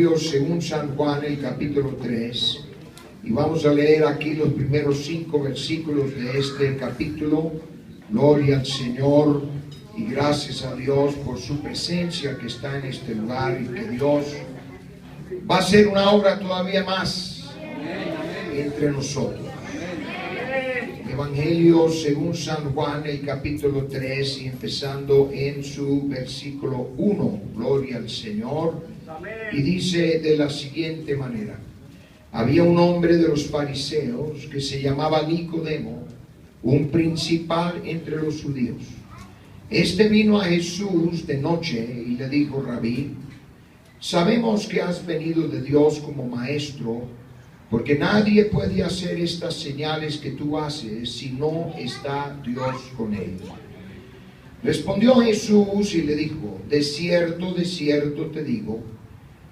Según San Juan, el capítulo 3, y vamos a leer aquí los primeros 5 versículos de este capítulo. Gloria al Señor y gracias a Dios por su presencia que está en este lugar y que Dios va a hacer una obra todavía más entre nosotros. Evangelio según San Juan, el capítulo 3, y empezando en su versículo 1. Gloria al Señor. Y dice de la siguiente manera: había un hombre de los fariseos que se llamaba Nicodemo, un principal entre los judíos. Este vino a Jesús de noche y le dijo: Rabí, sabemos que has venido de Dios como maestro, porque nadie puede hacer estas señales que tú haces si no está Dios con él. Respondió Jesús y le dijo: de cierto te digo,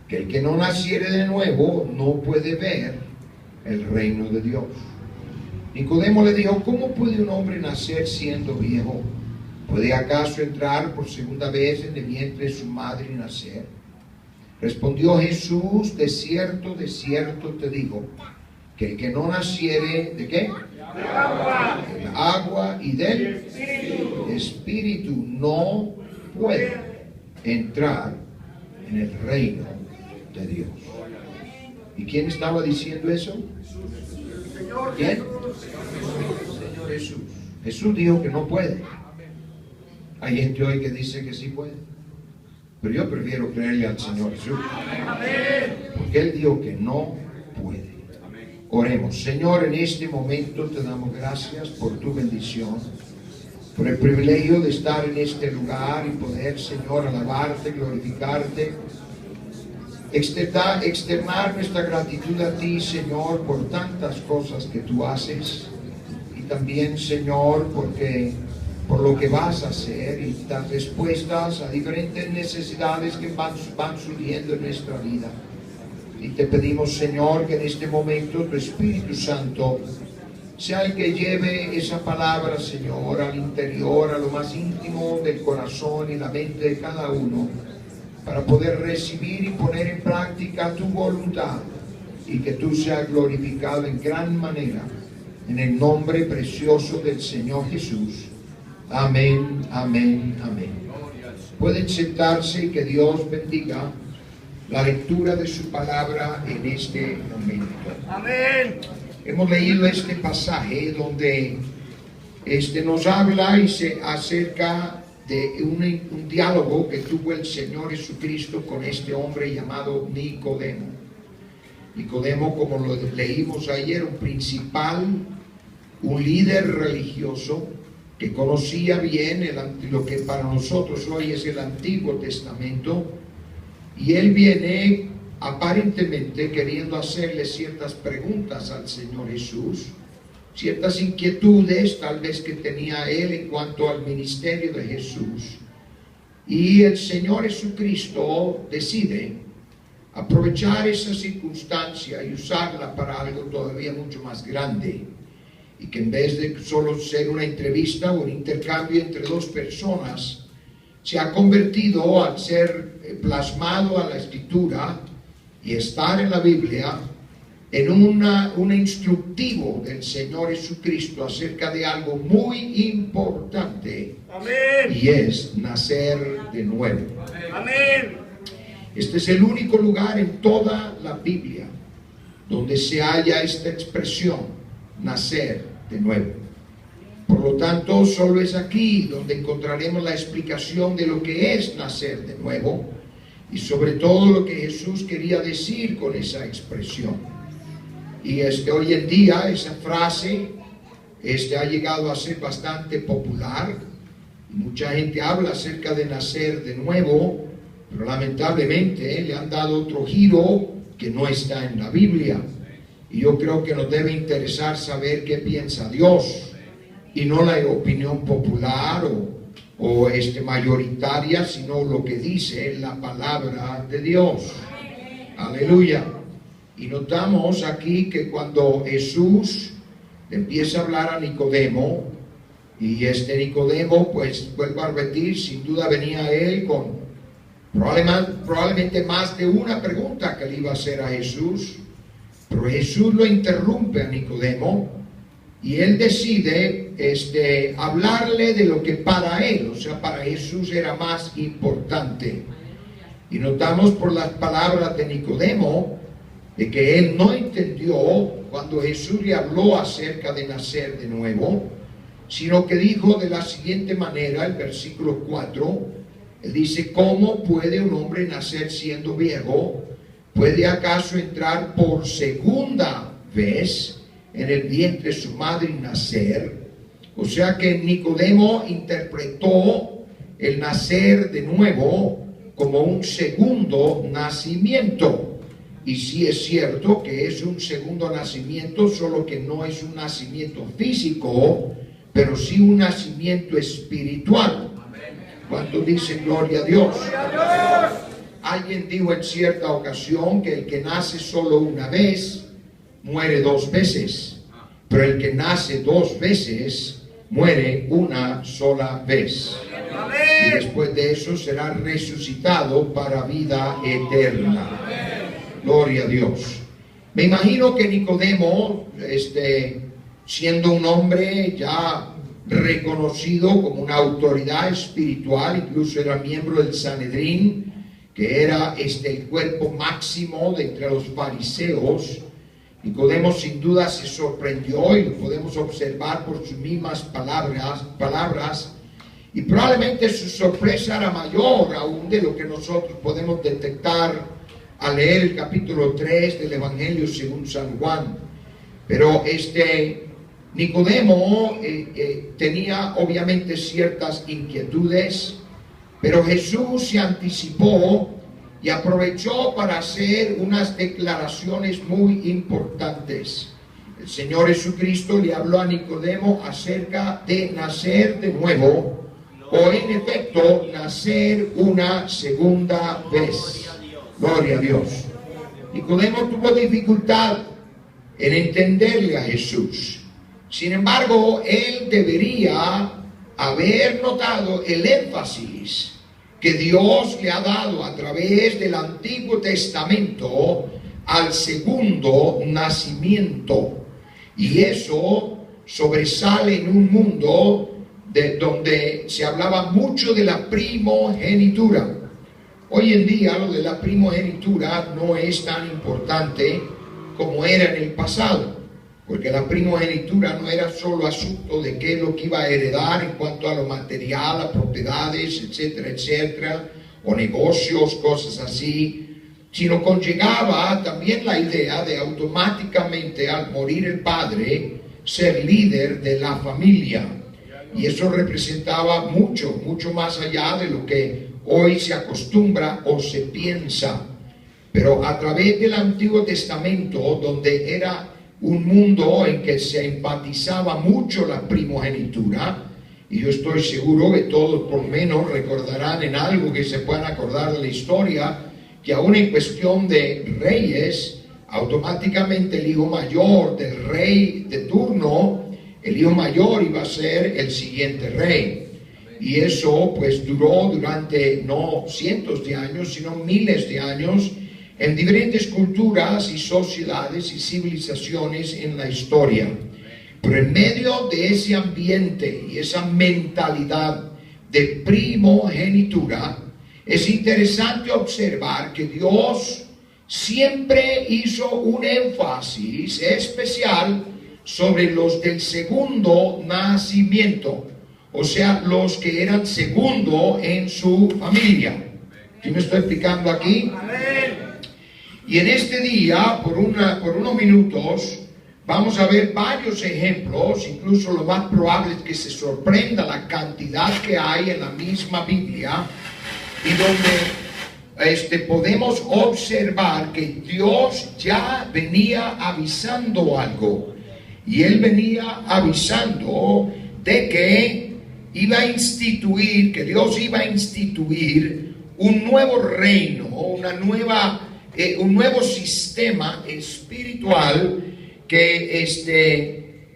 que el que no naciere de nuevo no puede ver el reino de Dios. Nicodemo le dijo: ¿cómo puede un hombre nacer siendo viejo? ¿Puede acaso entrar por segunda vez en el vientre de su madre y nacer? Respondió Jesús: de cierto te digo, que el que no naciere, ¿de qué? De agua. Del agua y del Espíritu no puede entrar en el reino de Dios. ¿Y quién estaba diciendo eso? ¿Quién? Señor Jesús. Jesús dijo que no puede. Hay gente hoy que dice que sí puede, pero yo prefiero creerle al Señor Jesús, porque Él dijo que no puede. Oremos. Señor, en este momento te damos gracias por tu bendición, por el privilegio de estar en este lugar y poder, Señor, alabarte, glorificarte, externar nuestra gratitud a ti, Señor, por tantas cosas que tú haces, y también, Señor, por lo que vas a hacer y las respuestas a diferentes necesidades que van surgiendo en nuestra vida. Y te pedimos, Señor, que en este momento tu Espíritu Santo sea el que lleve esa palabra, Señor, al interior, a lo más íntimo del corazón y la mente de cada uno, para poder recibir y poner en práctica tu voluntad y que tú seas glorificado en gran manera, en el nombre precioso del Señor Jesús. Amén, amén, amén. Pueden sentarse y que Dios bendiga la lectura de su palabra en este momento. Amén. Hemos leído este pasaje donde nos habla y se acerca de un diálogo que tuvo el Señor Jesucristo con este hombre llamado Nicodemo. Nicodemo, como lo leímos ayer, un principal, un líder religioso que conocía bien lo que para nosotros hoy es el Antiguo Testamento, y él viene aparentemente queriendo hacerle ciertas preguntas al Señor Jesús, ciertas inquietudes tal vez que tenía él en cuanto al ministerio de Jesús. Y el Señor Jesucristo decide aprovechar esa circunstancia y usarla para algo todavía mucho más grande, y que en vez de solo ser una entrevista o un intercambio entre dos personas, se ha convertido, al ser plasmado a la Escritura y estar en la Biblia, en un instructivo del Señor Jesucristo acerca de algo muy importante. Amén. Y es nacer de nuevo. Amén. Este es el único lugar en toda la Biblia donde se halla esta expresión, nacer de nuevo. Por lo tanto, solo es aquí donde encontraremos la explicación de lo que es nacer de nuevo y sobre todo lo que Jesús quería decir con esa expresión. Y hoy en día esa frase ha llegado a ser bastante popular. Mucha gente habla acerca de nacer de nuevo, pero lamentablemente le han dado otro giro que no está en la Biblia. Y yo creo que nos debe interesar saber qué piensa Dios, y no la opinión popular o mayoritaria, sino lo que dice la palabra de Dios. Aleluya. Y notamos aquí que cuando Jesús empieza a hablar a Nicodemo, y Nicodemo, pues vuelvo a repetir, sin duda venía él con Probablemente más de una pregunta que le iba a hacer a Jesús, pero Jesús lo interrumpe a Nicodemo y él decide hablarle de lo que para él, o sea, para Jesús era más importante. Y notamos por las palabras de Nicodemo de que él no entendió cuando Jesús le habló acerca de nacer de nuevo, sino que dijo de la siguiente manera, el versículo 4, él dice: ¿cómo puede un hombre nacer siendo viejo? ¿Puede acaso entrar por segunda vez en el vientre de su madre y nacer? O sea que Nicodemo interpretó el nacer de nuevo como un segundo nacimiento. Y sí es cierto que es un segundo nacimiento, solo que no es un nacimiento físico, pero sí un nacimiento espiritual. ¿Cuántos dicen gloria a Dios? Alguien dijo en cierta ocasión que el que nace solo una vez muere dos veces, pero el que nace dos veces muere una sola vez. Y después de eso será resucitado para vida eterna. Gloria a Dios. Me imagino que Nicodemo, siendo un hombre ya reconocido como una autoridad espiritual, incluso era miembro del Sanedrín, que era el cuerpo máximo de entre los fariseos. Nicodemo sin duda se sorprendió, y lo podemos observar por sus mismas palabras, y probablemente su sorpresa era mayor aún de lo que nosotros podemos detectar al leer el capítulo 3 del Evangelio según San Juan. Pero Nicodemo tenía obviamente ciertas inquietudes, pero Jesús se anticipó y aprovechó para hacer unas declaraciones muy importantes. El Señor Jesucristo le habló a Nicodemo acerca de nacer de nuevo, o en efecto nacer una segunda vez. Gloria a Dios. Nicodemo tuvo dificultad en entenderle a Jesús. Sin embargo, él debería haber notado el énfasis que Dios le ha dado a través del Antiguo Testamento al segundo nacimiento. Y eso sobresale en un mundo donde se hablaba mucho de la primogenitura. Hoy en día lo de la primogenitura no es tan importante como era en el pasado, porque la primogenitura no era solo asunto de qué es lo que iba a heredar en cuanto a lo material, a propiedades, etcétera, etcétera, o negocios, cosas así, sino conllevaba también la idea de automáticamente al morir el padre ser líder de la familia. Y eso representaba mucho más allá de lo que hoy se acostumbra o se piensa. Pero a través del Antiguo Testamento, donde era un mundo en que se enfatizaba mucho la primogenitura, y yo estoy seguro que todos por lo menos recordarán en algo que se puedan acordar de la historia, que aún en cuestión de reyes, automáticamente el hijo mayor del rey de turno, el hijo mayor iba a ser el siguiente rey. Y eso pues duró durante no cientos de años, sino miles de años, en diferentes culturas y sociedades y civilizaciones en la historia. Pero en medio de ese ambiente y esa mentalidad de primogenitura, es interesante observar que Dios siempre hizo un énfasis especial sobre los del segundo nacimiento, o sea, los que eran segundo en su familia. ¿Sí me estoy explicando aquí? Y en este día, por unos minutos, vamos a ver varios ejemplos, incluso lo más probable es que se sorprenda la cantidad que hay en la misma Biblia, y donde podemos observar que Dios ya venía avisando algo, y Él venía avisando de que iba a instituir, que Dios iba a instituir un nuevo reino, un nuevo sistema espiritual que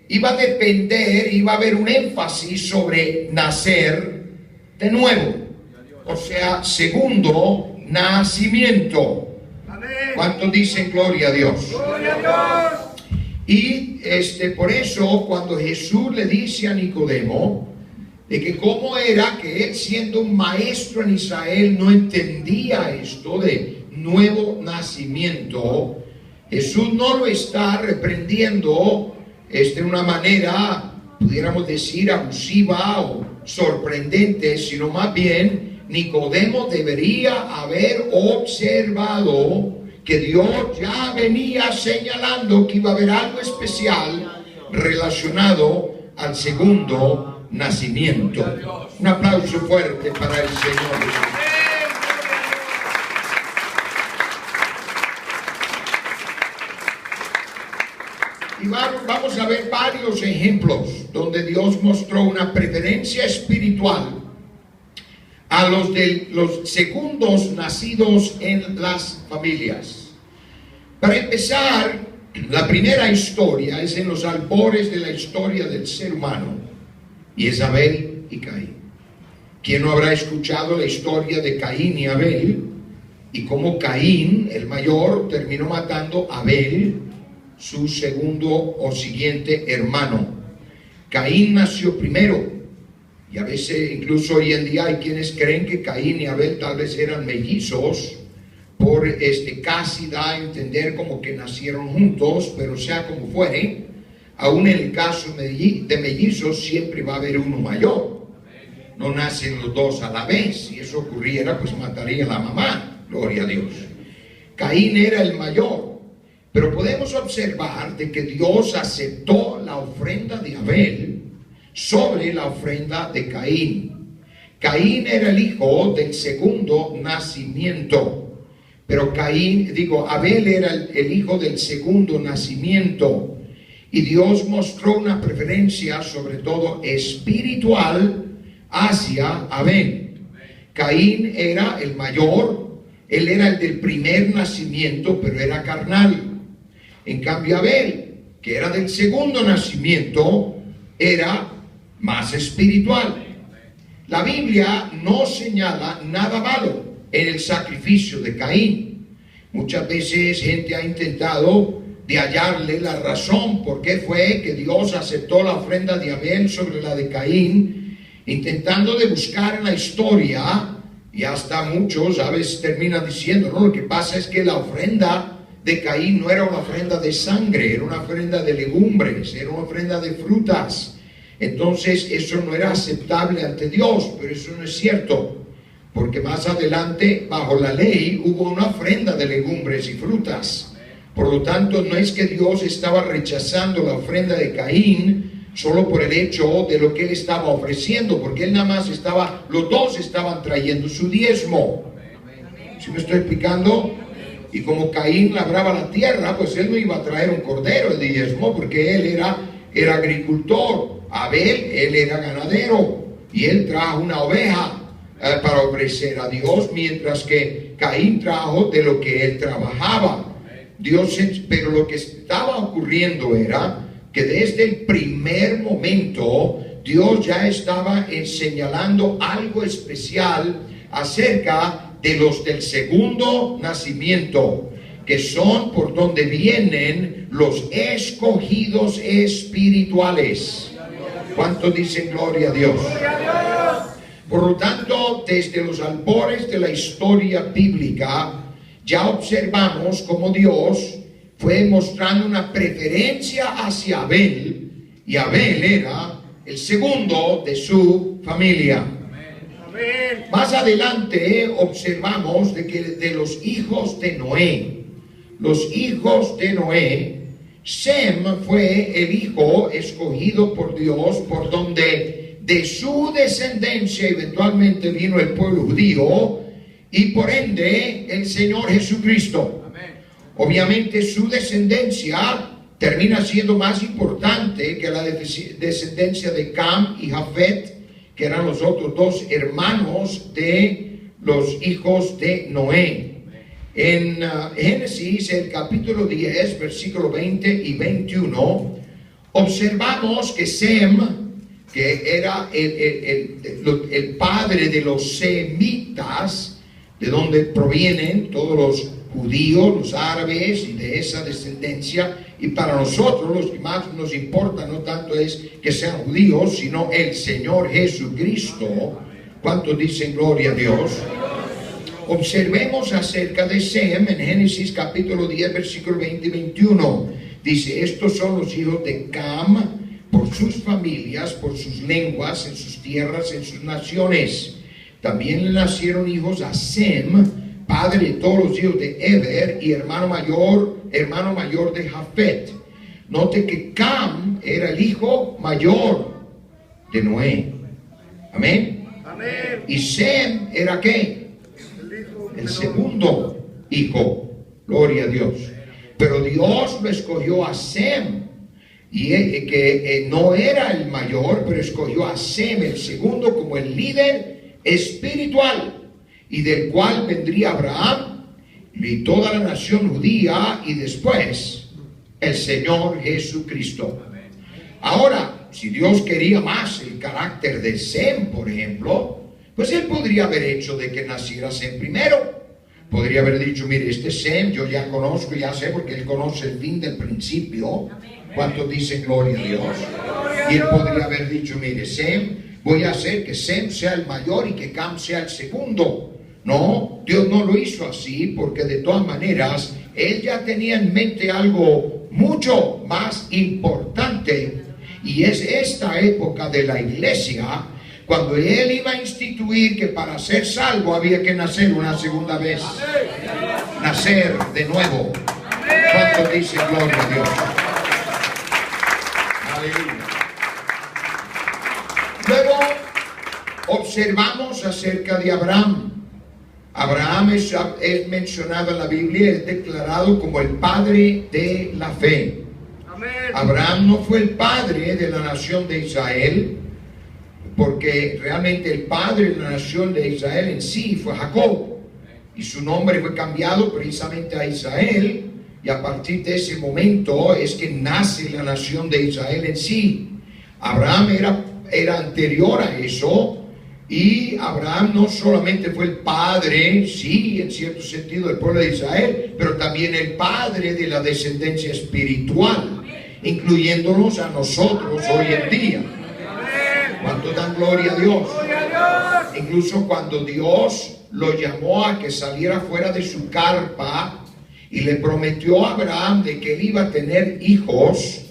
iba a depender, iba a haber un énfasis sobre nacer de nuevo. o sea, segundo nacimiento. Amén. ¿Cuántos dicen gloria a Dios? Gloria a Dios. Y por eso cuando Jesús le dice a Nicodemo de que cómo era que él, siendo un maestro en Israel, no entendía esto de nuevo nacimiento, Jesús no lo está reprendiendo de una manera, pudiéramos decir, abusiva o sorprendente, sino más bien Nicodemo debería haber observado que Dios ya venía señalando que iba a haber algo especial relacionado al segundo nacimiento. Un aplauso fuerte para el Señor. Y vamos a ver varios ejemplos donde Dios mostró una preferencia espiritual a los segundos nacidos en las familias. Para empezar, la primera historia es en los albores de la historia del ser humano, y es Abel y Caín. ¿Quién no habrá escuchado la historia de Caín y Abel? Y cómo Caín, el mayor, terminó matando a Abel, su segundo o siguiente hermano. Caín nació primero, y a veces incluso hoy en día hay quienes creen que Caín y Abel tal vez eran mellizos, por casi da a entender como que nacieron juntos, pero sea como fuere, aún en el caso de mellizos siempre va a haber uno mayor. No nacen los dos a la vez. Si eso ocurriera, pues mataría a la mamá. Gloria a Dios. Caín era el mayor. Pero podemos observar de que Dios aceptó la ofrenda de Abel sobre la ofrenda de Caín. Caín era el hijo del segundo nacimiento. Pero Abel era el hijo del segundo nacimiento. Y Dios mostró una preferencia, sobre todo espiritual, hacia Abel. Caín era el mayor, él era el del primer nacimiento, pero era carnal. En cambio Abel, que era del segundo nacimiento, era más espiritual. La Biblia no señala nada malo en el sacrificio de Caín. Muchas veces gente ha intentado de hallarle la razón por qué fue que Dios aceptó la ofrenda de Abel sobre la de Caín, intentando de buscar en la historia, y hasta muchos a veces terminan diciendo, no, lo que pasa es que la ofrenda de Caín no era una ofrenda de sangre, era una ofrenda de legumbres, era una ofrenda de frutas. Entonces eso no era aceptable ante Dios, pero eso no es cierto, porque más adelante bajo la ley hubo una ofrenda de legumbres y frutas. Por lo tanto, no es que Dios estaba rechazando la ofrenda de Caín solo por el hecho de lo que él estaba ofreciendo, porque él nada más los dos estaban trayendo su diezmo. ¿Sí me estoy explicando? Y como Caín labraba la tierra, pues él no iba a traer un cordero de diezmo, porque él era agricultor. Abel, él era ganadero, y él trajo una oveja para ofrecer a Dios, mientras que Caín trajo de lo que él trabajaba. Pero lo que estaba ocurriendo era que desde el primer momento Dios ya estaba señalando algo especial acerca de los del segundo nacimiento, que son por donde vienen los escogidos espirituales. ¿Cuántos dicen gloria a Dios? Por lo tanto, desde los albores de la historia bíblica, ya observamos cómo Dios fue mostrando una preferencia hacia Abel, y Abel era el segundo de su familia. Amén. Más adelante observamos de que de los hijos de Noé, Sem fue el hijo escogido por Dios, por donde de su descendencia eventualmente vino el pueblo judío, y por ende el Señor Jesucristo. Amén. Obviamente su descendencia termina siendo más importante que la descendencia de Cam y Jafet, que eran los otros dos hermanos de los hijos de Noé. En Génesis, el capítulo 10, versículo 20 y 21, observamos que Sem que era el padre de los semitas, de donde provienen todos los judíos, los árabes y de esa descendencia. Y para nosotros los que más nos importa no tanto es que sean judíos, sino el Señor Jesucristo. ¿Cuántos dicen gloria a Dios? Observemos acerca de Sem en Génesis capítulo 10, versículo 20 y 21. Dice, estos son los hijos de Cam, por sus familias, por sus lenguas, en sus tierras, en sus naciones. También le nacieron hijos a Sem, padre de todos los hijos de Eber y hermano mayor de Jafet. Note que Cam era el hijo mayor de Noé. Amén. Amén. Y Sem era ¿qué? El segundo hijo. Gloria a Dios. Pero Dios lo escogió a Sem. Y que no era el mayor, pero escogió a Sem, el segundo, como el líder espiritual, y del cual vendría Abraham y toda la nación judía, y después el Señor Jesucristo. Ahora, si Dios quería más el carácter de Sem, por ejemplo, pues Él podría haber hecho de que naciera Sem primero. Podría haber dicho, mire, este Sem yo ya conozco, ya sé, porque Él conoce el fin del principio. ¿Cuántos dicen gloria a Dios? Y Él podría haber dicho, mire, Sem, voy a hacer que Sem sea el mayor y que Cam sea el segundo. No, Dios no lo hizo así, porque de todas maneras, Él ya tenía en mente algo mucho más importante, y es esta época de la iglesia, cuando Él iba a instituir que para ser salvo había que nacer una segunda vez. Nacer de nuevo. ¿Cuántos dicen gloria a Dios? Luego observamos acerca de Abraham. Abraham es mencionado en la Biblia, es declarado como el padre de la fe. Amén. Abraham no fue el padre de la nación de Israel, porque realmente el padre de la nación de Israel en sí fue Jacob, y su nombre fue cambiado precisamente a Israel. Y a partir de ese momento es que nace la nación de Israel en sí. Abraham era anterior a eso. Y Abraham no solamente fue el padre, sí, en cierto sentido, del pueblo de Israel, pero también el padre de la descendencia espiritual, incluyéndonos a nosotros hoy en día. ¿Cuánto dan gloria a Dios? Incluso cuando Dios lo llamó a que saliera fuera de su carpa y le prometió a Abraham de que él iba a tener hijos,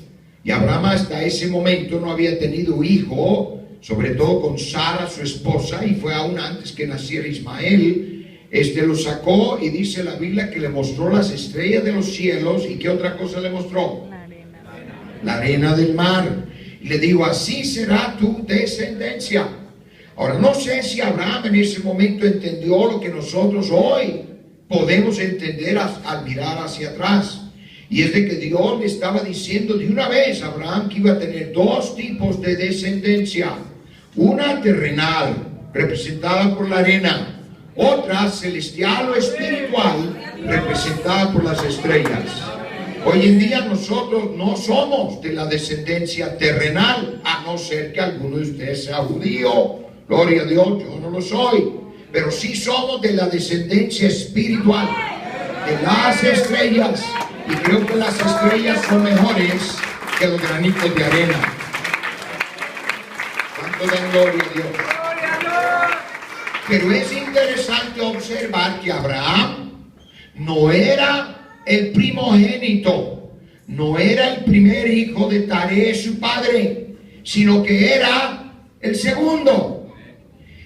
y Abraham hasta ese momento no había tenido hijo, sobre todo con Sara, su esposa, y fue aún antes que naciera Ismael. Lo sacó, y dice la Biblia que le mostró las estrellas de los cielos. ¿Y qué otra cosa le mostró? La arena del mar. Y le dijo, así será tu descendencia. Ahora, no sé si Abraham en ese momento entendió lo que nosotros hoy podemos entender al mirar hacia atrás. Y es de que Dios le estaba diciendo de una vez a Abraham que iba a tener dos tipos de descendencia. Una terrenal, representada por la arena. Otra celestial o espiritual, representada por las estrellas. Hoy en día nosotros no somos de la descendencia terrenal, a no ser que alguno de ustedes sea judío. Gloria a Dios, yo no lo soy. Pero sí somos de la descendencia espiritual, de las estrellas. Y creo que las estrellas son mejores que los granitos de arena. ¿Cuánto dan gloria a Dios? Pero es interesante observar que Abraham no era el primogénito, no era el primer hijo de Taré, su padre, sino que era el segundo.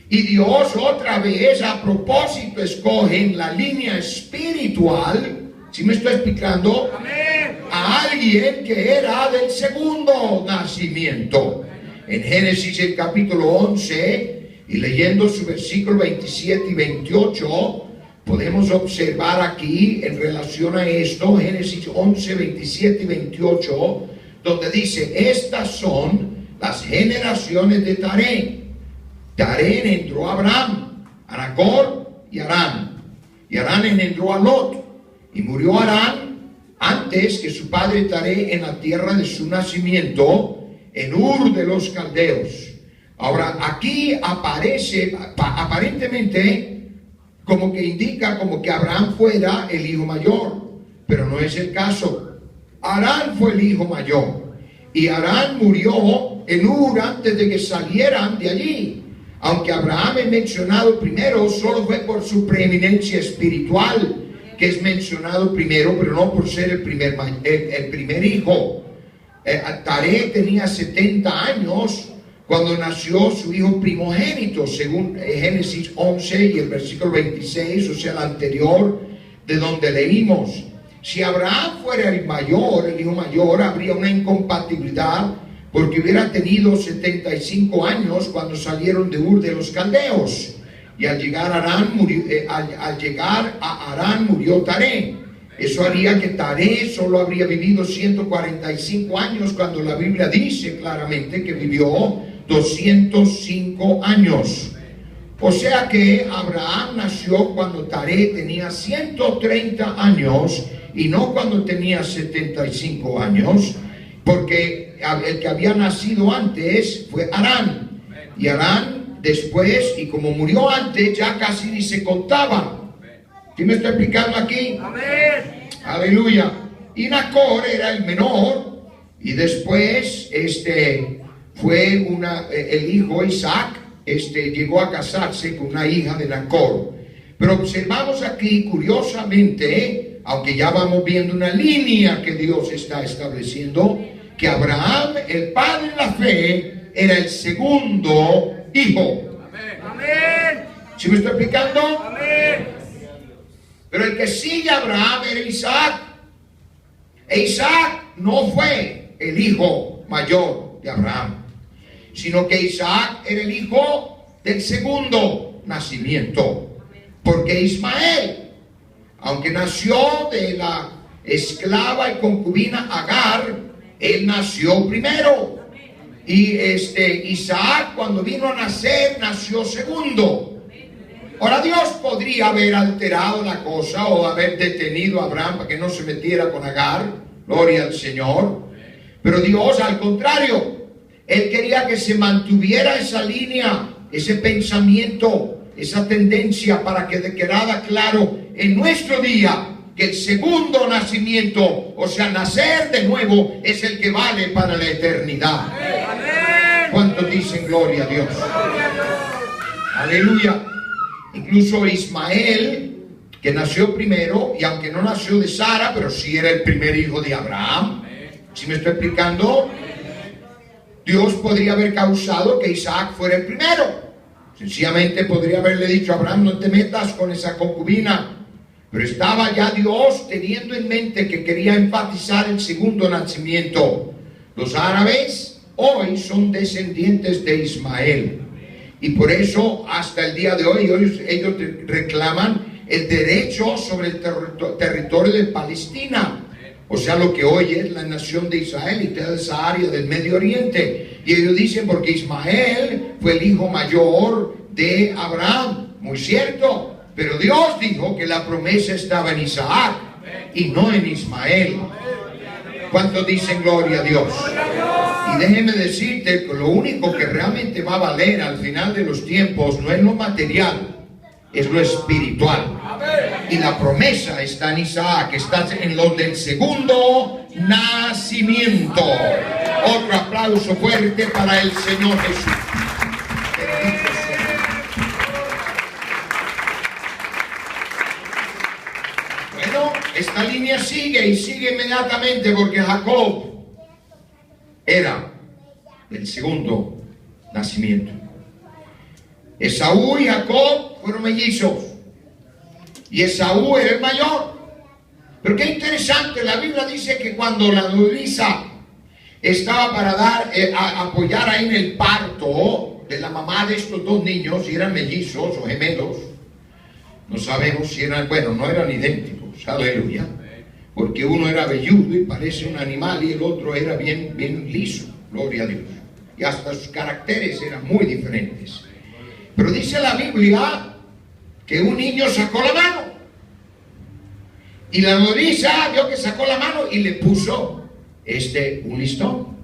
Y Dios otra vez a propósito escoge en la línea espiritual, ¿sí me estoy explicando? Amén. A alguien que era del segundo nacimiento. En Génesis el capítulo 11, y leyendo su versículo 27 y 28, podemos observar aquí en relación a esto, Génesis 11, 27 y 28, donde dice, estas son las generaciones de Taré. Taré engendró a Abraham, a Nacor y Harán. Y Harán engendró a Lot. Y murió Harán antes que su padre Taré en la tierra de su nacimiento, en Ur de los Caldeos. Ahora, aquí aparece, aparentemente, como que indica como que Abraham fuera el hijo mayor, pero no es el caso. Harán fue el hijo mayor, y Harán murió en Ur antes de que salieran de allí. Aunque Abraham es mencionado primero, solo fue por su preeminencia espiritual que es mencionado primero, pero no por ser el primer hijo. Taré tenía 70 años cuando nació su hijo primogénito, según Génesis 11 y el versículo 26, o sea, el anterior de donde leímos. Si Abraham fuera el mayor, el hijo mayor, habría una incompatibilidad, porque hubiera tenido 75 años cuando salieron de Ur de los Caldeos. Y al llegar a Harán murió Taré. Eso haría que Taré solo habría vivido 145 años, cuando la Biblia dice claramente que vivió 205 años. O sea que Abraham nació cuando Taré tenía 130 años y no cuando tenía 75 años, porque el que había nacido antes fue Harán. Y Harán después, y como murió antes, ya casi ni se contaba. ¿Sí me está explicando aquí? Amén. Aleluya. Y Nacor era el menor, y después fue el hijo Isaac, llegó a casarse con una hija de Nacor. Pero observamos aquí curiosamente, aunque ya vamos viendo una línea que Dios está estableciendo, que Abraham, el padre de la fe, era el segundo hijo. Amén. ¿Sí me está explicando? Amén. Pero el que sigue a Abraham era Isaac. E Isaac no fue el hijo mayor de Abraham, sino que Isaac era el hijo del segundo nacimiento. Porque Ismael, aunque nació de la esclava y concubina Agar, él nació primero. Y Isaac, cuando vino a nacer, nació segundo. Ahora, Dios podría haber alterado la cosa o haber detenido a Abraham para que no se metiera con Agar, gloria al Señor. Pero Dios, al contrario, Él quería que se mantuviera esa línea, ese pensamiento, esa tendencia, para que quedara claro en nuestro día que el segundo nacimiento, o sea, nacer de nuevo, es el que vale para la eternidad. Amén. ¿Cuántos dicen gloria a Dios? Aleluya. Incluso Ismael, que nació primero, y aunque no nació de Sara, pero sí era el primer hijo de Abraham. ¿Sí me estoy explicando? Dios podría haber causado que Isaac fuera el primero. Sencillamente podría haberle dicho a Abraham: no te metas con esa concubina. Pero estaba ya Dios teniendo en mente que quería enfatizar el segundo nacimiento. Los árabes hoy son descendientes de Ismael. Y por eso hasta el día de hoy ellos reclaman el derecho sobre el territorio de Palestina. O sea, lo que hoy es la nación de Israel y toda esa área del Medio Oriente. Y ellos dicen porque Ismael fue el hijo mayor de Abraham. Muy cierto. Pero Dios dijo que la promesa estaba en Isaac y no en Ismael. ¿Cuántos dicen gloria a Dios? Y déjeme decirte que lo único que realmente va a valer al final de los tiempos no es lo material, es lo espiritual. Y la promesa está en Isaac, está en lo del segundo nacimiento. Otro aplauso fuerte para el Señor Jesús. Bueno, esta línea sigue y sigue inmediatamente, porque Jacob era el segundo nacimiento. Esaú y Jacob fueron mellizos, y Esaú era el mayor. Pero qué interesante, la Biblia dice que cuando la nodriza estaba para apoyar ahí en el parto de la mamá de estos dos niños, si eran mellizos o gemelos, no sabemos si eran, bueno, no eran idénticos, aleluya, porque uno era velludo y parece un animal, y el otro era bien liso, gloria a Dios, y hasta sus caracteres eran muy diferentes. Pero dice la Biblia que un niño sacó la mano, y la nodriza vio que sacó la mano y le puso un listón.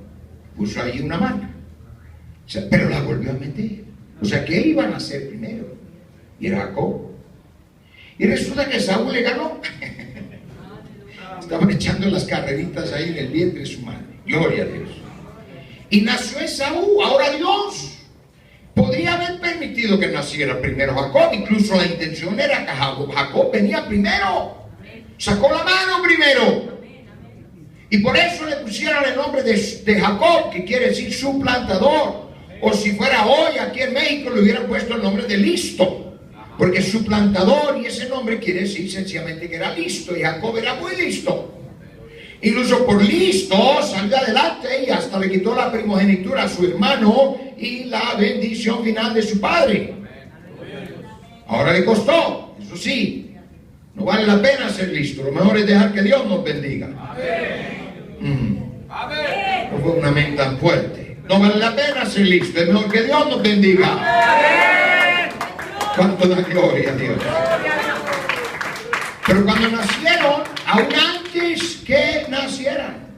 puso ahí una marca. O sea, pero la volvió a meter. O sea, que él iba a nacer primero. Y era Jacob. Y resulta que Saúl le ganó. Estaban echando las carreritas ahí en el vientre de su madre. Gloria a Dios. Y nació Esaú. Ahora Dios podría haber permitido que naciera primero Jacob. Incluso la intención era que Jacob venía primero. Sacó la mano primero. Y por eso le pusieron el nombre de Jacob, que quiere decir suplantador. O si fuera hoy aquí en México le hubieran puesto el nombre de listo. Porque suplantador, y ese nombre quiere decir sencillamente que era listo. Y Jacob era muy listo. Incluso por listo salió adelante y hasta le quitó la primogenitura a su hermano y la bendición final de su padre. Ahora le costó, eso sí. No vale la pena ser listo. Lo mejor es dejar que Dios nos bendiga. No fue una mente tan fuerte. No vale la pena ser listo. Es mejor que Dios nos bendiga. ¿Cuánto da gloria a Dios? Pero cuando nacieron, aún antes que nacieran,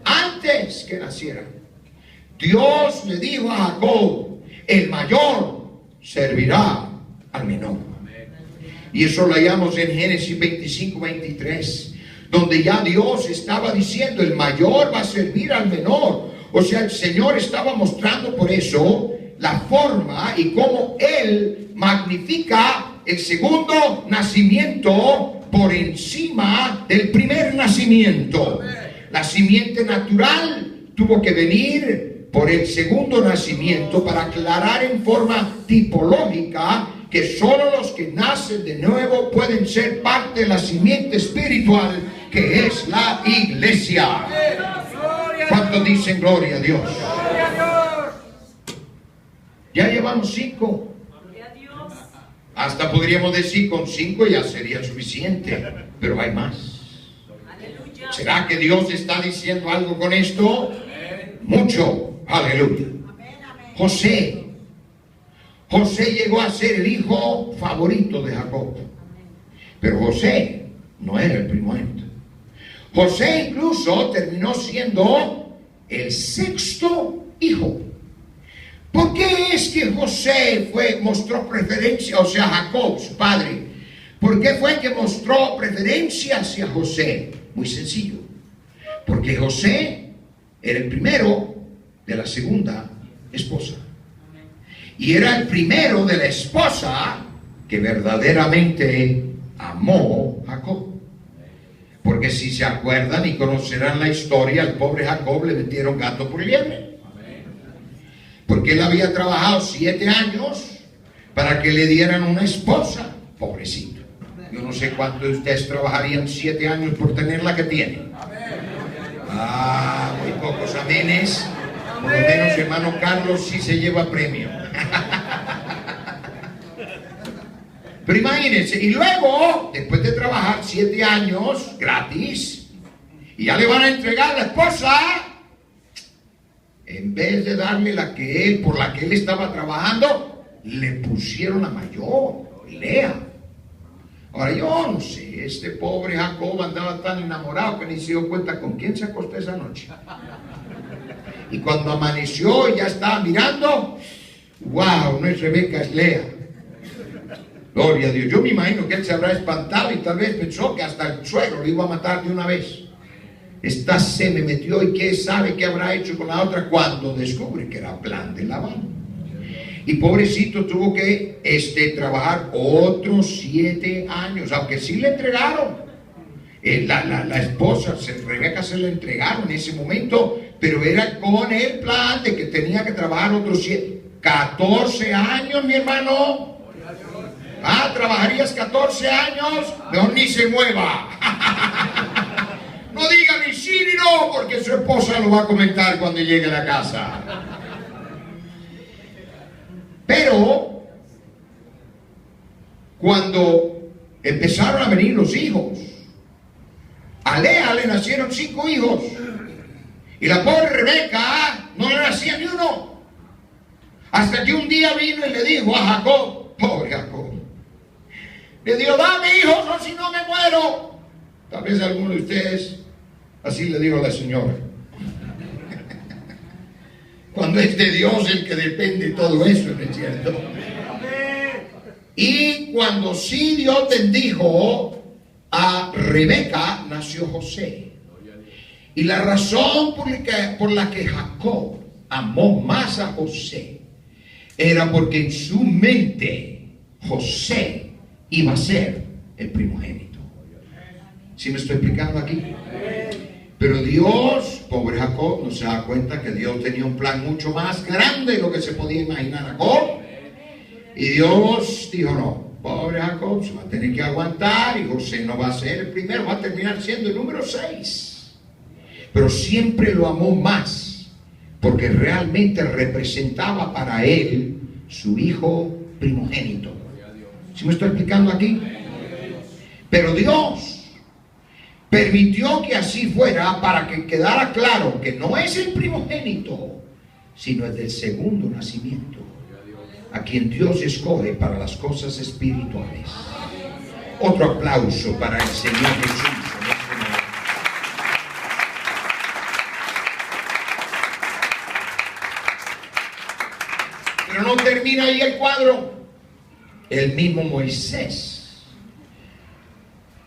Dios le dijo a Jacob: el mayor servirá al menor. Y eso lo hallamos en Génesis 25-23, donde ya Dios estaba diciendo: el mayor va a servir al menor. O sea, el Señor estaba mostrando por eso la forma y cómo Él magnifica el segundo nacimiento por encima del primer nacimiento. La simiente natural tuvo que venir por el segundo nacimiento para aclarar en forma tipológica que solo los que nacen de nuevo pueden ser parte de la simiente espiritual, que es la iglesia. ¿Cuántos dicen gloria a Dios? Ya llevamos 5. Hasta podríamos decir con 5 ya sería suficiente, pero hay más. ¿Será que Dios está diciendo algo con esto? Mucho. Aleluya. José llegó a ser el hijo favorito de Jacob, pero José no era el primogénito. José incluso terminó siendo el 6º hijo. ¿Por qué es que José mostró preferencia, o sea, Jacob, su padre? ¿Por qué fue que mostró preferencia hacia José? Muy sencillo. Porque José era el primero de la segunda esposa. Y era el primero de la esposa que verdaderamente amó a Jacob. Porque si se acuerdan y conocerán la historia, al pobre Jacob le metieron gato por liebre. Porque él había trabajado 7 años para que le dieran una esposa. Pobrecito. Yo no sé cuántos de ustedes trabajarían 7 años por tener la que tienen. Muy pocos amenes. Por lo menos hermano Carlos sí se lleva premio. Pero imagínense, y luego, después de trabajar 7 años gratis, y ya le van a entregar la esposa, en vez de darle por la que él estaba trabajando, le pusieron la mayor, Lea. Ahora yo no sé, este pobre Jacob andaba tan enamorado que ni se dio cuenta con quién se acostó esa noche. Y cuando amaneció y ya estaba mirando, wow, no es Rebeca, es Lea. Gloria a Dios. Yo me imagino que él se habrá espantado y tal vez pensó que hasta el suegro lo iba a matar de una vez. Esta se me metió y qué sabe qué habrá hecho con la otra cuando descubre que era plan de Labán. Y pobrecito tuvo que trabajar otros 7 años, aunque sí le entregaron. La esposa, Rebeca, se le entregaron en ese momento, pero era con el plan de que tenía que trabajar otros 14 años, mi hermano. Trabajarías 14 años, mejor ni se mueva. No diga ni sí ni no, porque su esposa lo va a comentar cuando llegue a la casa. Pero cuando empezaron a venir los hijos, a Lea le nacieron 5 hijos, y la pobre Rebeca no le nacía ni uno, hasta que un día vino y le dijo a Jacob, pobre Jacob, le dijo: dame hijos o si no me muero. Tal vez alguno de ustedes así le dijo a la señora. Cuando es de Dios el que depende todo eso, ¿no es cierto? Amén. Y cuando sí Dios bendijo a Rebeca, nació José. Y la razón por la que Jacob amó más a José era porque en su mente José iba a ser el primogénito. ¿Sí me estoy explicando aquí? Pero Dios, pobre Jacob, no se da cuenta que Dios tenía un plan mucho más grande de lo que se podía imaginar Jacob. Y Dios dijo, no, pobre Jacob se va a tener que aguantar y José no va a ser el primero, va a terminar siendo el número 6. Pero siempre lo amó más, porque realmente representaba para él su hijo primogénito. ¿Sí me estoy explicando aquí? Pero Dios permitió que así fuera para que quedara claro que no es el primogénito, sino el del segundo nacimiento, a quien Dios escoge para las cosas espirituales. Otro aplauso para el Señor Jesús. Pero no termina ahí el cuadro. El mismo Moisés,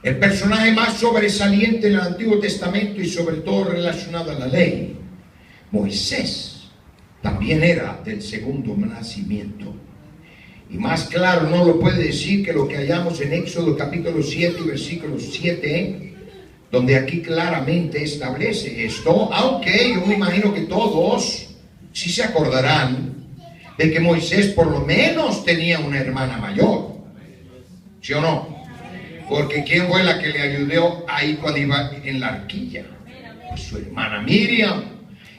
el personaje más sobresaliente en el Antiguo Testamento y sobre todo relacionado a la ley, Moisés también era del segundo nacimiento. Y más claro no lo puede decir que lo que hallamos en Éxodo capítulo 7 y versículo 7, donde aquí claramente establece esto, aunque yo me imagino que todos sí se acordarán de que Moisés por lo menos tenía una hermana mayor. ¿Sí o no? Porque ¿quién fue la que le ayudó ahí cuando iba en la arquilla? Pues su hermana Miriam.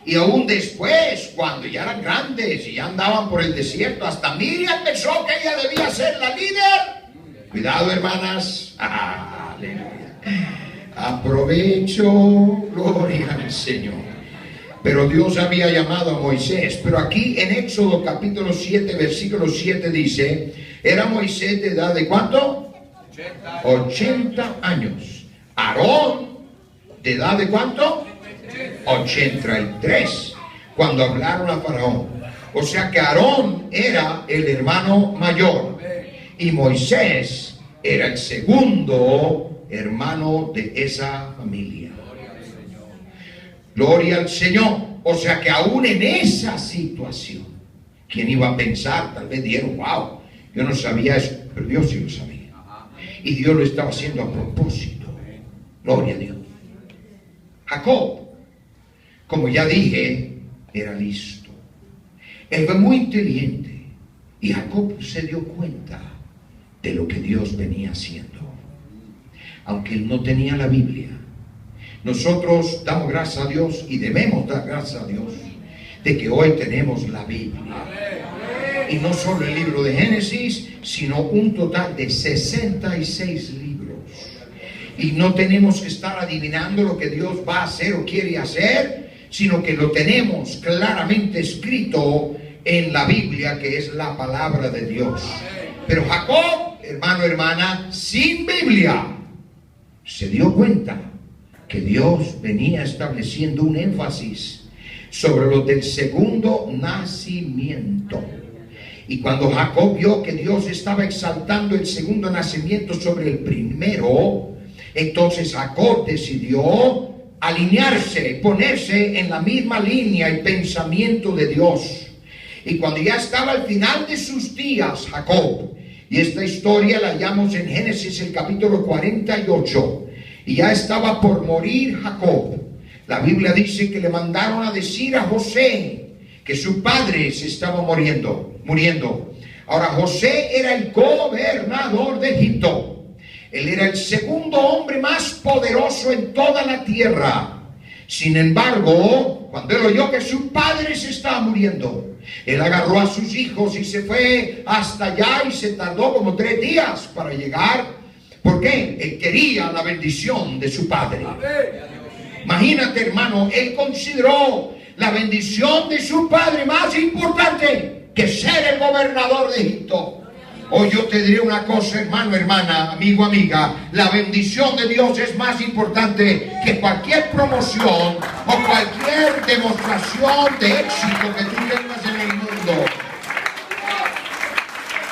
Y aún después, cuando ya eran grandes y ya andaban por el desierto, hasta Miriam pensó que ella debía ser la líder. Cuidado, hermanas. Aleluya. Aprovecho, gloria al Señor. Pero Dios había llamado a Moisés. Pero aquí en Éxodo capítulo 7, versículo 7 dice, era Moisés de edad de ¿cuánto? 80 años. Aarón de edad de ¿cuánto? 83. Cuando hablaron a Faraón. O sea que Aarón era el hermano mayor y Moisés era el segundo hermano de esa familia. Gloria al Señor. O sea que aún en esa situación, ¿quién iba a pensar? Tal vez dijeron, wow, yo no sabía eso, pero Dios sí lo sabía. Y Dios lo estaba haciendo a propósito. Gloria a Dios. Jacob, como ya dije, era listo. Él fue muy inteligente. Y Jacob se dio cuenta de lo que Dios venía haciendo. Aunque él no tenía la Biblia, nosotros damos gracias a Dios y debemos dar gracias a Dios de que hoy tenemos la Biblia. Y no solo el libro de Génesis, sino un total de 66 libros. Y no tenemos que estar adivinando lo que Dios va a hacer o quiere hacer, sino que lo tenemos claramente escrito en la Biblia, que es la palabra de Dios. Pero Jacob, hermano, hermana, sin Biblia, se dio cuenta que Dios venía estableciendo un énfasis sobre lo del segundo nacimiento. Y cuando Jacob vio que Dios estaba exaltando el segundo nacimiento sobre el primero, entonces Jacob decidió alinearse, ponerse en la misma línea y pensamiento de Dios. Y cuando ya estaba al final de sus días, Jacob, y esta historia la hallamos en Génesis el capítulo 48, y ya estaba por morir Jacob. La Biblia dice que le mandaron a decir a José que su padre se estaba muriendo. Ahora, José era el gobernador de Egipto. Él era el segundo hombre más poderoso en toda la tierra. Sin embargo, cuando él oyó que su padre se estaba muriendo, él agarró a sus hijos y se fue hasta allá y se tardó como 3 días para llegar. ¿Por qué? Él quería la bendición de su padre. Imagínate, hermano, él consideró la bendición de su padre más importante que ser el gobernador de Egipto. Hoy yo te diré una cosa, hermano, hermana, amigo, amiga. La bendición de Dios es más importante que cualquier promoción o cualquier demostración de éxito que tú tengas en el mundo.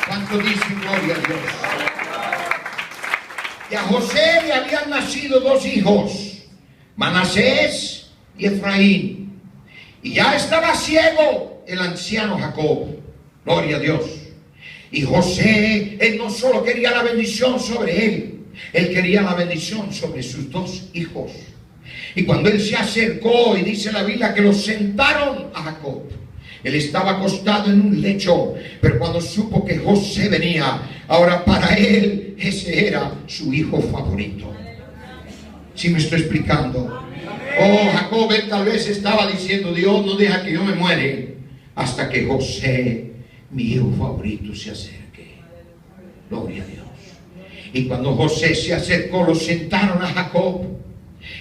¿Cuánto dicen gloria a Dios? Y a José le habían nacido dos hijos, Manasés y Efraín. Y ya estaba ciego el anciano Jacob. Gloria a Dios. Y José, él no solo quería la bendición sobre él quería la bendición sobre sus dos hijos. Y cuando él se acercó, y dice la Biblia que lo sentaron a Jacob, él estaba acostado en un lecho, pero cuando supo que José venía, ahora para él ese era su hijo favorito. ¿Sí me estoy explicando? Oh, Jacob, él tal vez estaba diciendo: Dios no deja que yo me muere hasta que José, mi hijo favorito, se acerque. Gloria a Dios. Y cuando José se acercó, lo sentaron a Jacob.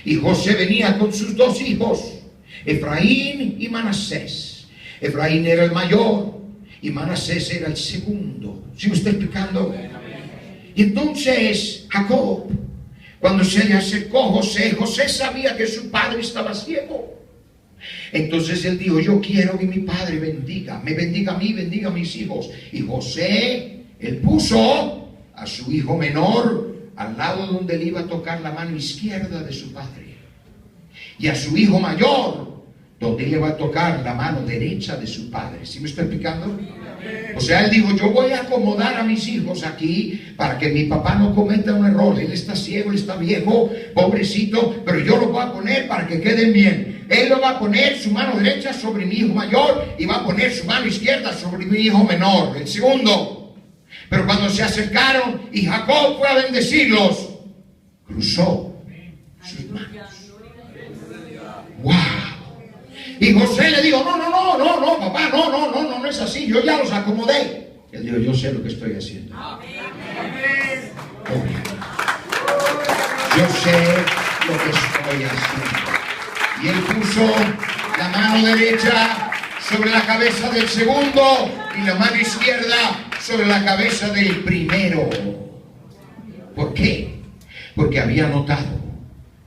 Y José venía con sus dos hijos, Efraín y Manasés. Efraín era el mayor y Manasés era el segundo. ¿Sí me estoy explicando? Y entonces Jacob, cuando se le acercó José sabía que su padre estaba ciego. Entonces él dijo: yo quiero que mi padre me bendiga a mí, bendiga a mis hijos. Y José, él puso a su hijo menor al lado donde le iba a tocar la mano izquierda de su padre, y a su hijo mayor donde le va a tocar la mano derecha de su padre. ¿Sí me estoy explicando? O sea, él dijo: yo voy a acomodar a mis hijos aquí para que mi papá no cometa un error. Él está ciego, él está viejo, pobrecito, pero yo lo voy a poner para que queden bien. Él lo va a poner su mano derecha sobre mi hijo mayor y va a poner su mano izquierda sobre mi hijo menor, el segundo. Pero cuando se acercaron y Jacob fue a bendecirlos, cruzó sus manos. ¡Wow! Y José le dijo: no, papá, no es así, yo ya los acomodé. Él dijo: yo sé lo que estoy haciendo. Yo sé lo que estoy haciendo. Y él puso la mano derecha sobre la cabeza del segundo y la mano izquierda sobre la cabeza del primero. ¿Por qué? Porque había notado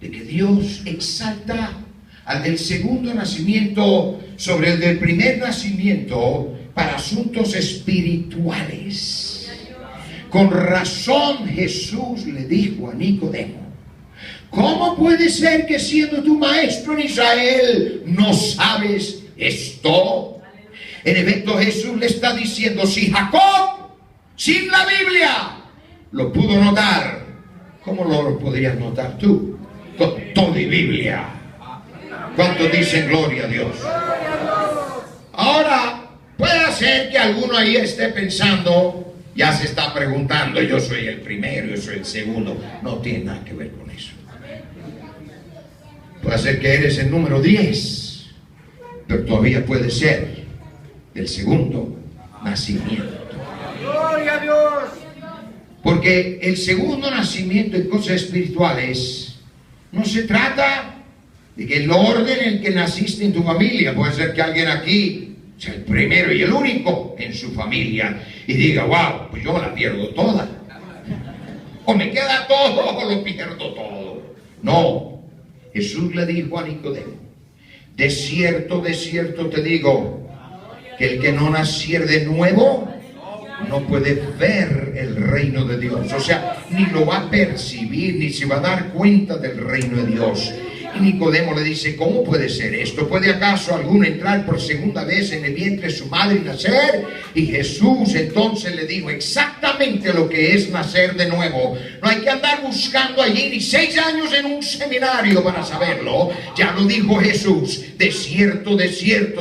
de que Dios exalta al del segundo nacimiento sobre el del primer nacimiento para asuntos espirituales. Con razón Jesús le dijo a Nicodemo: ¿cómo puede ser que siendo tu maestro en Israel no sabes esto? En efecto, Jesús le está diciendo: si Jacob, sin la Biblia, lo pudo notar, ¿cómo lo podrías notar tú? Con toda Biblia. ¿Cuántos dicen gloria a Dios? Ahora, puede ser que alguno ahí esté pensando, ya se está preguntando: yo soy el primero, yo soy el segundo. No tiene nada que ver con eso. Puede ser que eres el número 10, pero todavía puede ser el segundo nacimiento. ¡Gloria a Dios! Porque el segundo nacimiento en cosas espirituales no se trata de que el orden en el que naciste en tu familia. Puede ser que alguien aquí sea el primero y el único en su familia y diga: wow, pues yo la pierdo toda, o me queda todo o lo pierdo todo. No, Jesús le dijo a Nicodemo: de cierto te digo, que el que no naciere de nuevo no puede ver el reino de Dios. O sea, ni lo va a percibir, ni se va a dar cuenta del reino de Dios. Y Nicodemo le dice: ¿cómo puede ser esto? ¿Puede acaso alguno entrar por segunda vez en el vientre de su madre y nacer? Y Jesús entonces le dijo exactamente lo que es nacer de nuevo. No hay que andar buscando allí ni 6 años en un seminario para saberlo. Ya lo dijo Jesús: de cierto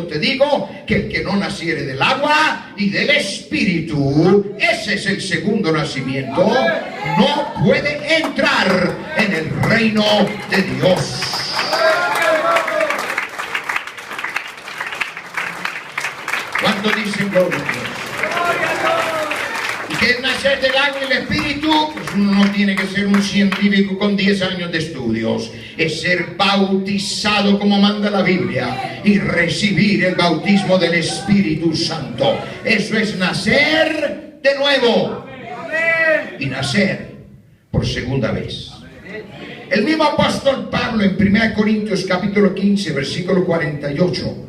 te digo, que el que no naciere del agua y del Espíritu, ese es el segundo nacimiento, no puede entrar en el reino de Dios. ¿Cuánto dicen gloria a Dios? ¿Y qué es nacer del agua y el Espíritu? Pues uno no tiene que ser un científico con 10 años de estudios. Es ser bautizado como manda la Biblia y recibir el bautismo del Espíritu Santo. Eso es nacer de nuevo y nacer por segunda vez. El mismo apóstol Pablo en 1 Corintios capítulo 15, versículo 48,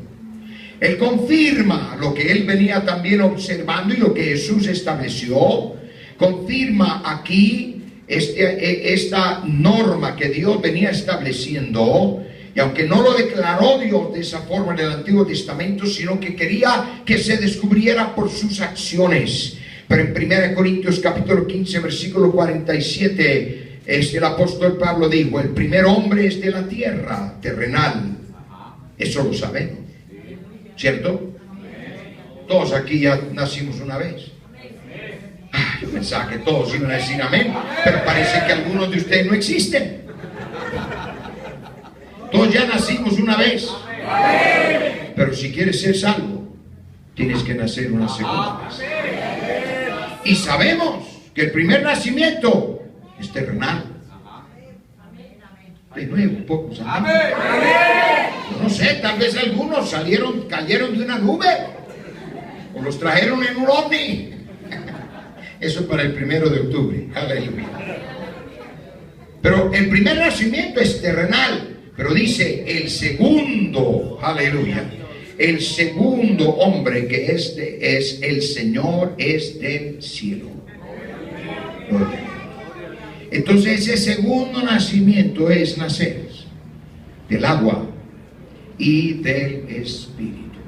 él confirma lo que él venía también observando y lo que Jesús estableció. Confirma aquí esta norma que Dios venía estableciendo. Y aunque no lo declaró Dios de esa forma en el Antiguo Testamento, sino que quería que se descubriera por sus acciones. Pero en 1 Corintios capítulo 15, versículo 47, el apóstol Pablo dijo: el primer hombre es de la tierra, terrenal. Eso lo sabemos, ¿cierto? Todos aquí ya nacimos una vez. Yo pensaba que todos iban a decir amén, pero parece que algunos de ustedes no existen. Todos ya nacimos una vez. Pero si quieres ser salvo, tienes que nacer una segunda vez. Y sabemos que el primer nacimiento es terrenal. De nuevo, pocos amén. No sé, tal vez algunos cayeron de una nube o los trajeron en un ovni. Eso para el 1 de octubre. Aleluya. Pero el primer nacimiento es terrenal. Pero dice el segundo, aleluya, el segundo hombre que es el Señor, es del cielo. Entonces ese segundo nacimiento es nacer del agua y del Espíritu.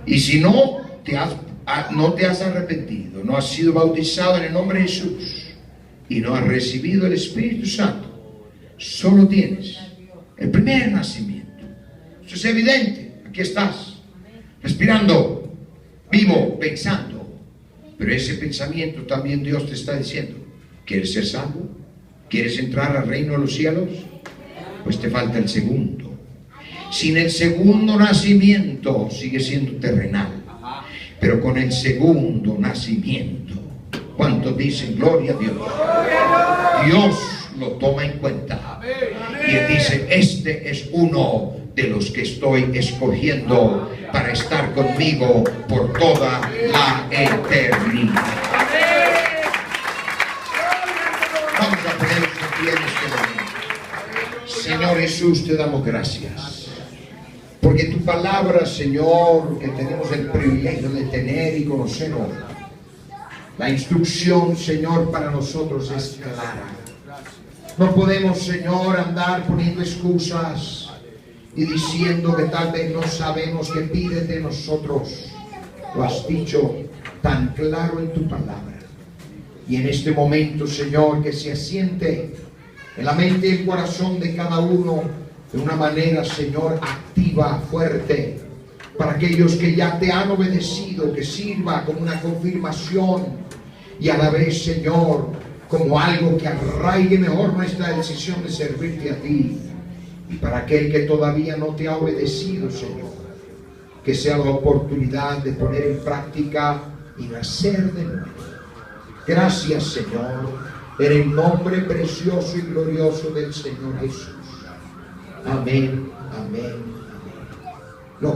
Y si no te has arrepentido, no has sido bautizado en el nombre de Jesús y no has recibido el Espíritu Santo, solo tienes el primer nacimiento. Eso es evidente. Aquí estás, respirando, vivo, pensando. Pero ese pensamiento también Dios te está diciendo: ¿quieres ser salvo? ¿Quieres entrar al reino de los cielos? Pues te falta el segundo. Sin el segundo nacimiento sigue siendo terrenal. Pero con el segundo nacimiento, ¿cuántos dicen gloria a Dios? Dios lo toma en cuenta. Y él dice: este es uno de los que estoy escogiendo para estar conmigo por toda la eternidad. Vamos a ponernos en pie en este momento. Señor Jesús, te damos gracias porque tu palabra, Señor, que tenemos el privilegio de tener y conocer hoy, la instrucción, Señor, para nosotros es clara. No podemos, Señor, andar poniendo excusas y diciendo que tal vez no sabemos qué pides de nosotros. Lo has dicho tan claro en tu palabra. Y en este momento, Señor, que se asiente en la mente y el corazón de cada uno de una manera, Señor, activa, fuerte, para aquellos que ya te han obedecido, que sirva como una confirmación y a la vez, Señor, como algo que arraigue mejor nuestra decisión de servirte a ti. Y para aquel que todavía no te ha obedecido, Señor, que sea la oportunidad de poner en práctica y nacer de nuevo. Gracias, Señor, en el nombre precioso y glorioso del Señor Jesús. Amén, amén.